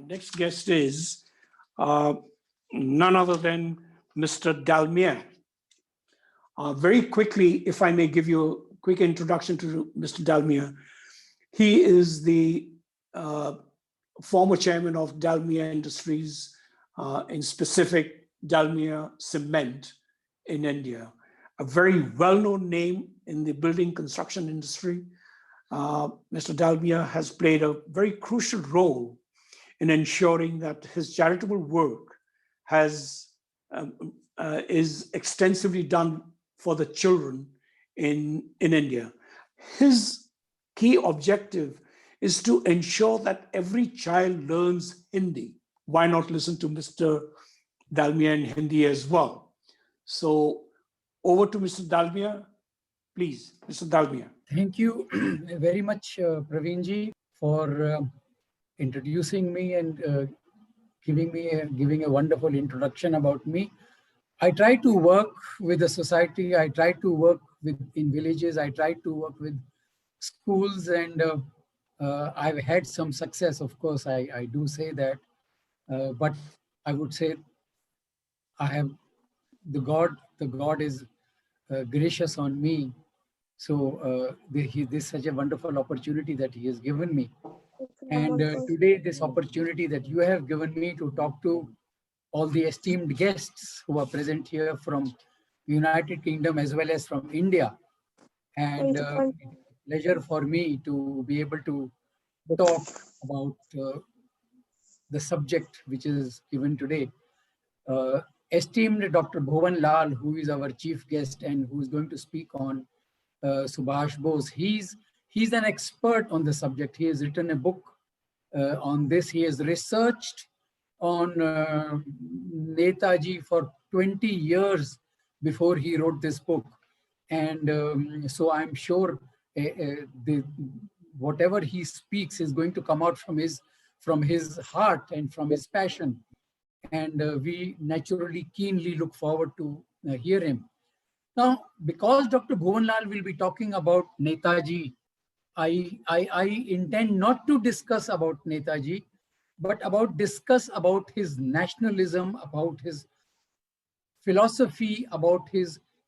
next guest is uh, none other than Mr. Dalmia. Very quickly, if I may give you a quick introduction to Mr. Dalmia, he is the former chairman of Dalmia Industries, in specific Dalmia Cement in India, a very well-known name in the building construction industry. Mr. Dalmia has played a very crucial role in ensuring that his charitable work is extensively done for the children in India. His key objective is to ensure that every child learns Hindi. Why not listen to Mr. Dalmia in Hindi as well? So over to Mr. Dalmia, please, Mr. Dalmia. Thank you very much, Praveenji, for introducing me and giving a wonderful introduction about me. I try to work with the society. I try to work in villages. I try to work with schools, and I've had some success. Of course, I do say that, but I would say I have the God is gracious on me. So this is such a wonderful opportunity that He has given me. And today, this opportunity that you have given me to talk to all the esteemed guests who are present here from United Kingdom as well as from India. And it's a pleasure for me to be able to talk about the subject which is given today. Esteemed Dr. Bhuvan Lal, who is our chief guest and who is going to speak on Subhash Bose. He's an expert on the subject. He has written a book on this. He has researched on Netaji for 20 years before he wrote this book. And so I'm sure whatever he speaks is going to come out from his heart and from his passion. And we naturally keenly look forward to hear him. Now, because Dr. Bhuvan Lal will be talking about Netaji, I intend not to discuss about Netaji, but discuss about his nationalism, about his philosophy, about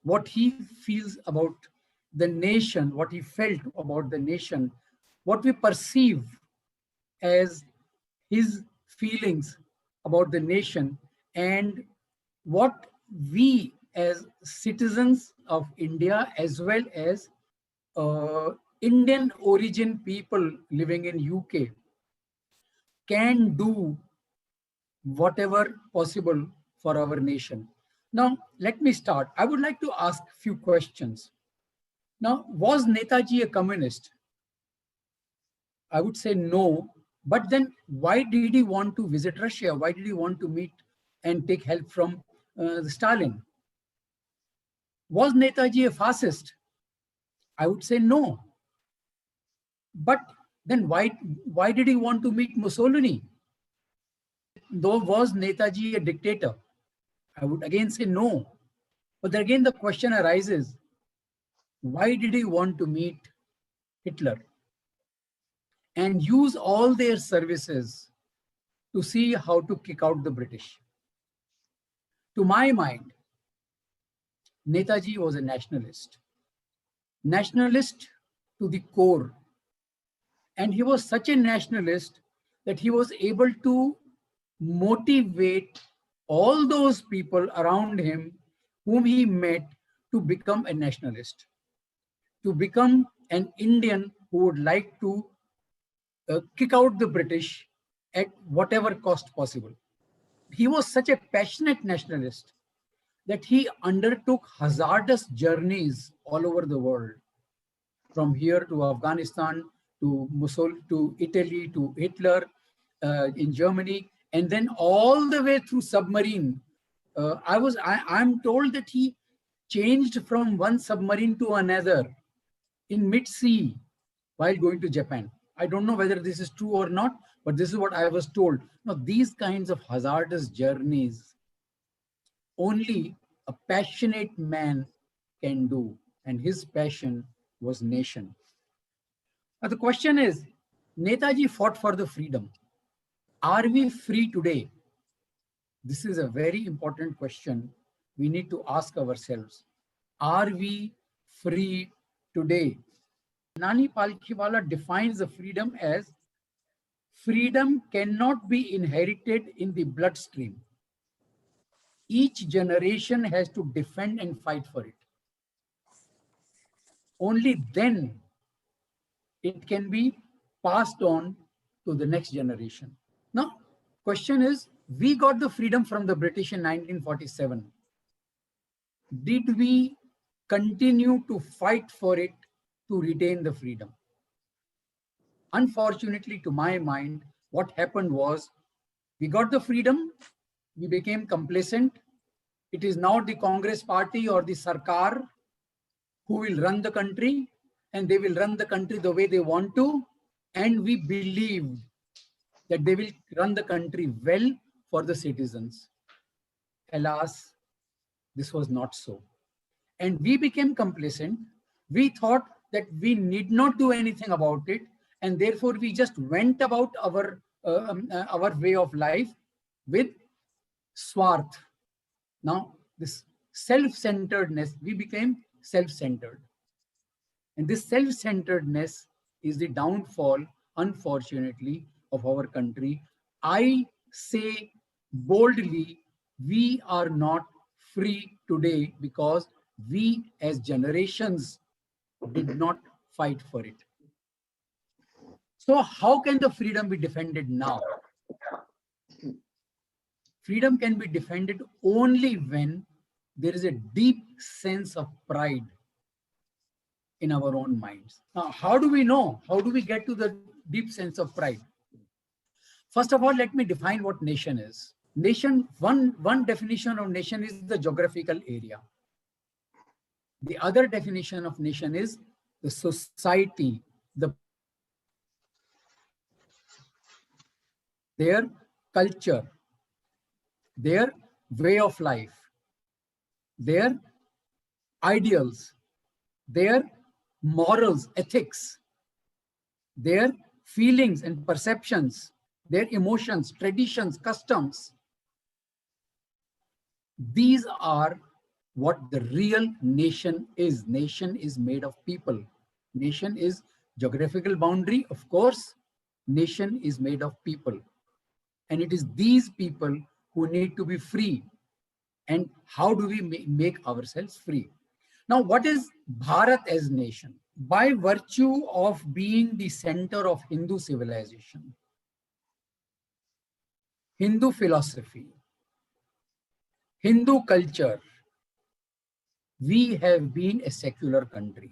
what he feels about the nation, what he felt about the nation, what we perceive as his feelings about the nation, and what we as citizens of India as well as Indian origin people living in UK can do whatever possible for our nation. Now, let me start. I would like to ask a few questions. Now, was Netaji a communist? I would say no. But then why did he want to visit Russia? Why did he want to meet and take help from Stalin? Was Netaji a fascist? I would say no. But then why did he want to meet Mussolini? Though was Netaji a dictator? I would again say no. But then again the question arises, why did he want to meet Hitler and use all their services to see how to kick out the British? To my mind, Netaji was a nationalist to the core. And he was such a nationalist that he was able to motivate all those people around him whom he met to become a nationalist, to become an Indian who would like to kick out the British at whatever cost possible. He was such a passionate nationalist that he undertook hazardous journeys all over the world, from here to Afghanistan, to Mosul, to Italy, to Hitler in Germany, and then all the way through submarine. I'm told that he changed from one submarine to another in mid-sea while going to Japan. I don't know whether this is true or not, but this is what I was told. Now, these kinds of hazardous journeys, only a passionate man can do, and his passion was nation. Now, the question is, Netaji fought for the freedom. Are we free today? This is a very important question we need to ask ourselves. Are we free today? Nani Palkhiwala defines the freedom as freedom cannot be inherited in the bloodstream. Each generation has to defend and fight for it. Only then it can be passed on to the next generation. Now, question is, we got the freedom from the British in 1947. Did we continue to fight for it to retain the freedom? Unfortunately, to my mind, what happened was we got the freedom, we became complacent. It is now the Congress party or the Sarkar who will run the country, and they will run the country the way they want to. And we believed that they will run the country well for the citizens. Alas, this was not so. And we became complacent. We thought that we need not do anything about it. And therefore, we just went about our way of life with swarth. Now, this self-centeredness, we became self-centered. And this self-centeredness is the downfall, unfortunately, of our country. I say boldly, we are not free today because we as generations did not fight for it. So how can the freedom be defended now? Freedom can be defended only when there is a deep sense of pride in our own minds. Now, how do we know? How do we get to the deep sense of pride? First of all, let me define what nation is. Nation, one definition of nation is the geographical area. The other definition of nation is the society, their culture, their way of life, their ideals, their morals, ethics, their feelings and perceptions, their emotions, traditions, customs. These are what the real nation is. Nation is made of people. Nation is geographical boundary, of course. Nation is made of people. And it is these people who need to be free. And how do we make ourselves free? Now, what is Bharat as nation? By virtue of being the center of Hindu civilization, Hindu philosophy, Hindu culture, we have been a secular country.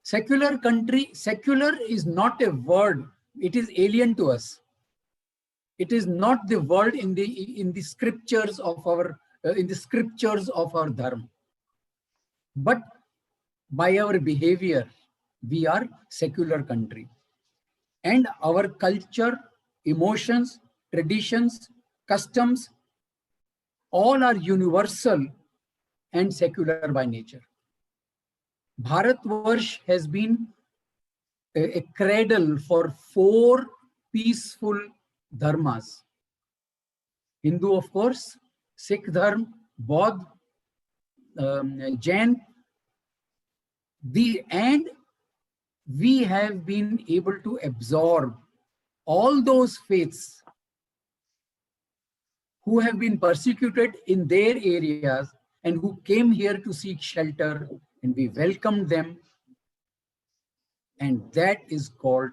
Secular country, secular is not a word, it is alien to us. It is not the word in the scriptures of our dharma. But by our behavior, we are secular country. And our culture, emotions, traditions, customs, all are universal and secular by nature. Bharatvarsh has been a cradle for 4 peaceful dharmas. Hindu, of course, Sikh Dharma, Baudh, Jain. And we have been able to absorb all those faiths who have been persecuted in their areas and who came here to seek shelter, and we welcomed them. And that is called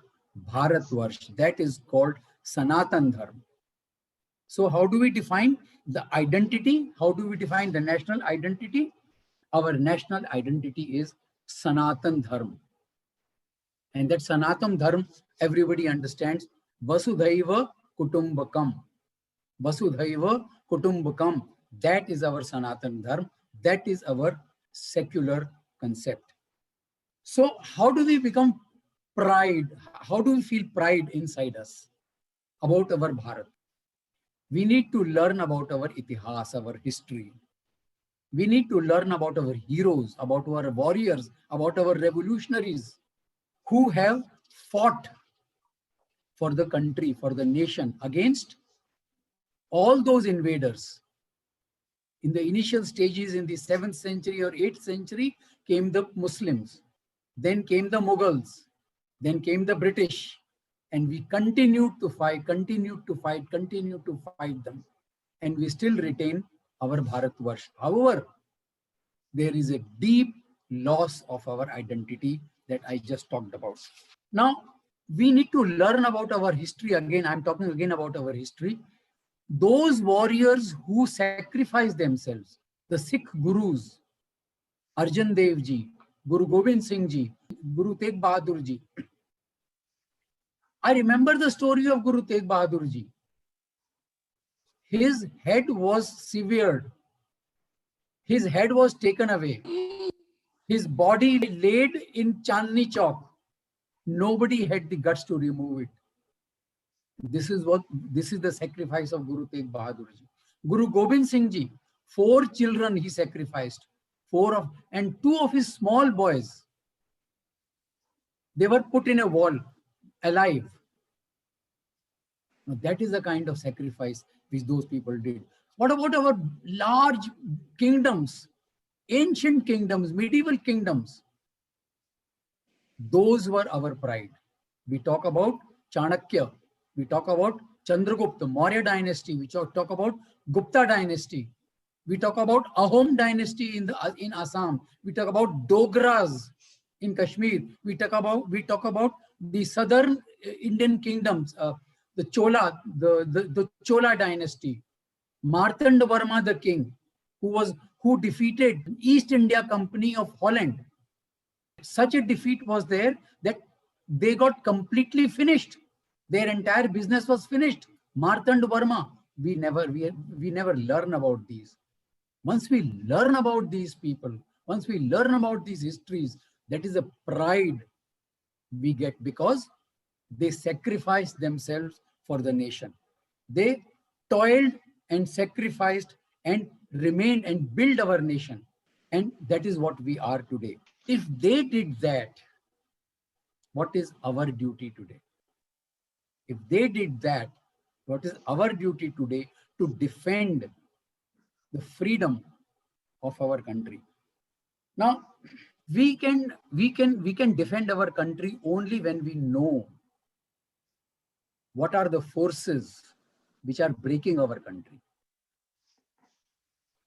Bharatvarsh. That is called Sanatan Dharma. So how do we define the identity? How do we define the national identity? Our national identity is Sanatan Dharma. And that Sanatan Dharma, everybody understands. Vasudhaiva Kutumbakam. Vasudhaiva Kutumbakam. That is our Sanatan Dharma. That is our secular concept. So how do we become pride? How do we feel pride inside us about our Bharat? We need to learn about our itihas, our history. We need to learn about our heroes, about our warriors, about our revolutionaries who have fought for the country, for the nation, against all those invaders. In the initial stages in the 7th century or 8th century came the Muslims, then came the Mughals, then came the British, and we continued to fight them, and we still retain our Bharatvarsh. However, there is a deep loss of our identity that I just talked about. Now, we need to learn about our history again. I'm talking again about our history. Those warriors who sacrificed themselves, the Sikh Gurus, Arjan Dev Ji, Guru Gobind Singh Ji, Guru Tegh Bahadur Ji. I remember the story of Guru Tegh Bahadur Ji. His head was severed. His head was taken away. His body laid in Chandni Chowk. Nobody had the guts to remove it. This is the sacrifice of Guru Tegh Bahadur Ji. Guru Gobind Singh Ji, 4 children he sacrificed, and 2 of his small boys, they were put in a wall alive. Now that is the kind of sacrifice which those people did. What about our large kingdoms, ancient kingdoms, medieval kingdoms? Those were our pride. We talk about Chanakya, we talk about Chandragupta, Maurya dynasty, we talk about Gupta dynasty, we talk about Ahom dynasty in Assam, we talk about Dogras in Kashmir, we talk about the southern Indian kingdoms, the Chola, the Chola dynasty, Martanda Varma the king, who defeated East India Company of Holland. Such a defeat was there that they got completely finished. Their entire business was finished. Martanda Varma, we never learn about these. Once we learn about these people, once we learn about these histories, that is a pride we get, because they sacrificed themselves for the nation. They toiled and sacrificed and remained and built our nation. And that is what we are today. If they did that, what is our duty today? If they did that, what is our duty today to defend the freedom of our country? Now, we can defend our country only when we know what are the forces which are breaking our country.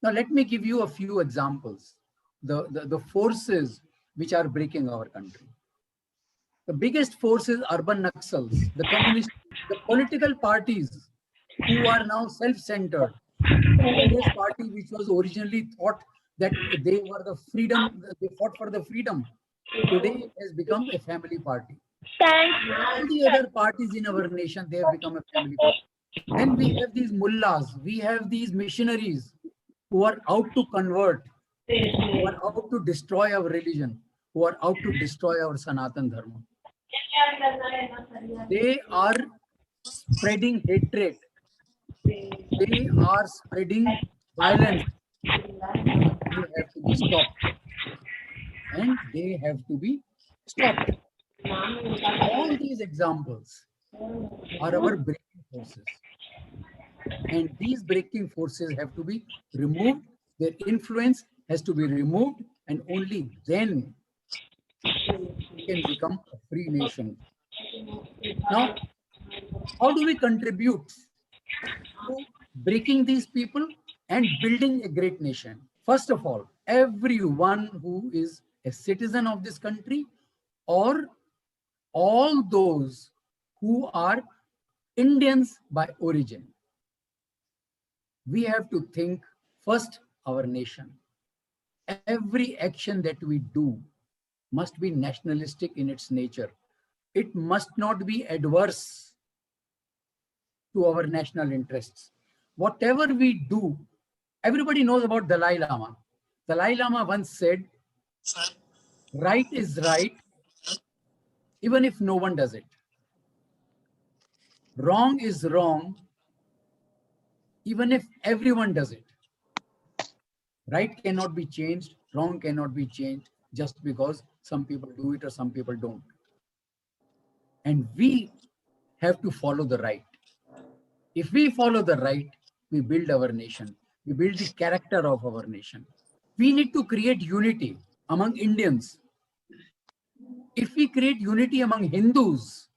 Now, let me give you a few examples. The forces which are breaking our country. The biggest force is urban Naxals, the communist, the political parties who are now self-centered. The Congress party, which was originally thought that they were the freedom, they fought for the freedom, today has become a family party. All the other parties in our nation, they have become a family party. Then we have these mullahs, we have these missionaries who are out to convert, who are out to destroy our religion, who are out to destroy our Sanatan Dharma. They are spreading hatred. They are spreading violence. They have to be stopped. And they have to be stopped. All these examples are our breaking forces. And these breaking forces have to be removed. Their influence has to be removed. And only then we can become a free nation. Now, how do we contribute to breaking these people and building a great nation? First of all, everyone who is a citizen of this country, or all those who are Indians by origin, we have to think first our nation. Every action that we do must be nationalistic in its nature. It must not be adverse to our national interests. Whatever we do, everybody knows about Dalai Lama. Dalai Lama once said, right is right, even if no one does it. Wrong is wrong, even if everyone does it. Right cannot be changed, wrong cannot be changed just because some people do it or some people don't. And we have to follow the right. If we follow the right, we build our nation. We build the character of our nation. We need to create unity among Indians. If we create unity among Hindus,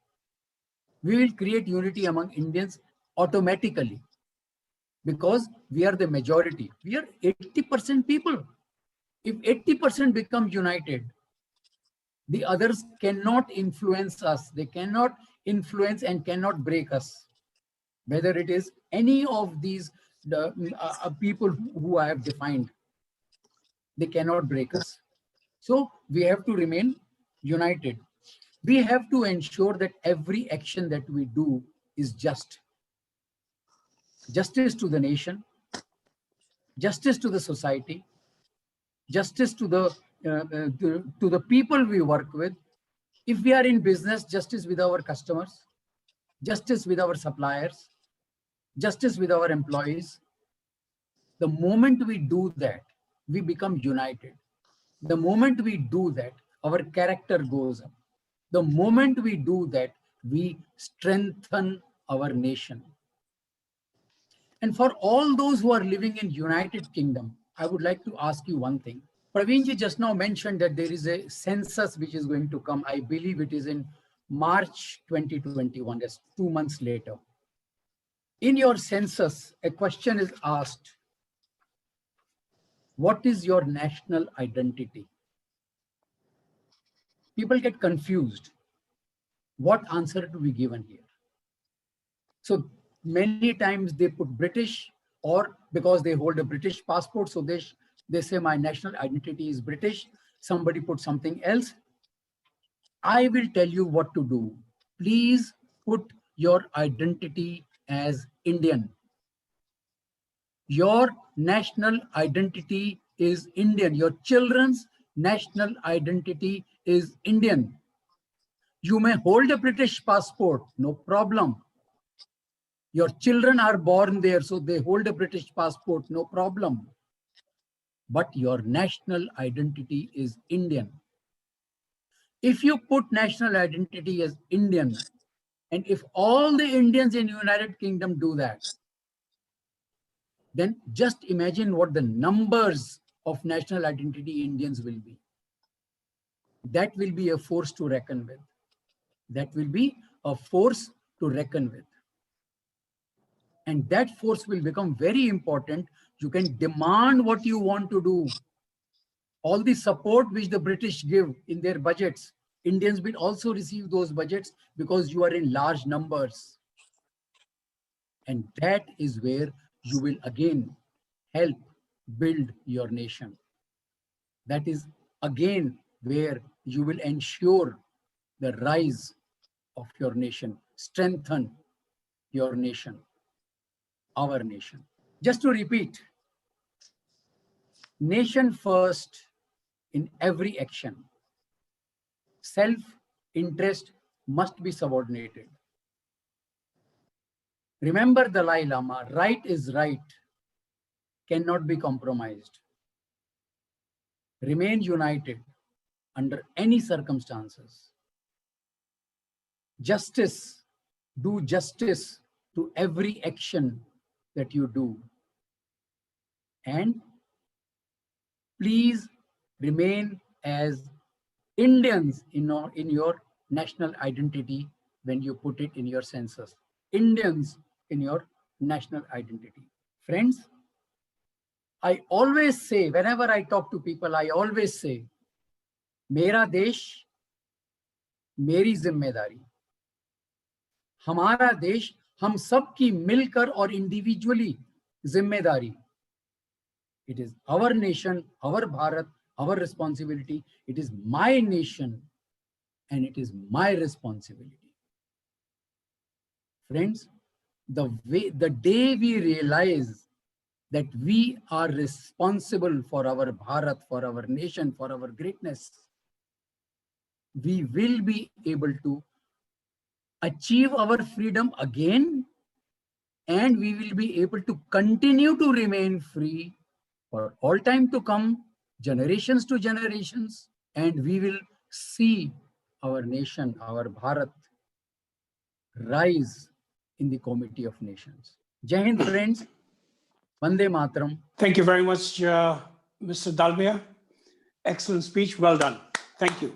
we will create unity among Indians automatically, because we are the majority. We are 80% people. If 80% become united, the others cannot influence us. They cannot influence and cannot break us. Whether it is any of these people who I have defined, they cannot break us. So we have to remain united. We have to ensure that every action that we do is just. Justice to the nation, justice to the society, justice to the people we work with. If we are in business, justice with our customers, justice with our suppliers, justice with our employees. The moment we do that, we become united. The moment we do that, our character goes up. The moment we do that, we strengthen our nation. And for all those who are living in United Kingdom, I would like to ask you one thing. Praveenji just now mentioned that there is a census which is going to come. I believe it is in March 2021, that's 2 months later. In your census, a question is asked, what is your national identity? People get confused. What answer to be given here? So many times they put British, or because they hold a British passport, so they say my national identity is British. Somebody put something else. I will tell you what to do. Please put your identity as Indian. Your national identity is Indian. Your children's national identity is Indian. You may hold a British passport, no problem. Your children are born there, so they hold a British passport, no problem. But your national identity is Indian. If you put national identity as Indian, and if all the Indians in United Kingdom do that, then just imagine what the numbers of national identity Indians will be. That will be a force to reckon with. That will be a force to reckon with. And that force will become very important. You can demand what you want to do. All the support which the British give in their budgets, Indians will also receive those budgets because you are in large numbers. And that is where you will again help build your nation. That is again where you will ensure the rise of your nation, strengthen your nation, our nation. Just to repeat, nation first in every action. Self-interest must be subordinated. Remember the Dalai Lama, right is right, cannot be compromised. Remain united under any circumstances. Justice, do justice to every action that you do. And please remain as Indians in your national identity when you put it in your census. Indians in your national identity. Friends, I always say, whenever I talk to people, I always say, मेरा देश, मेरी जिम्मेदारी. हमारा देश, हम सब की मिलकर और individually जिम्मेदारी. It is our nation, our Bharat, our responsibility. It is my nation and it is my responsibility. Friends, the day we realize that we are responsible for our Bharat, for our nation, for our greatness, we will be able to achieve our freedom again, and we will be able to continue to remain free for all time to come, generations to generations, and we will see our nation, our Bharat, rise in the Committee of Nations. Jai Hind, friends. Vande Mataram. Thank you very much, Mr. Dalmia. Excellent speech. Well done. Thank you.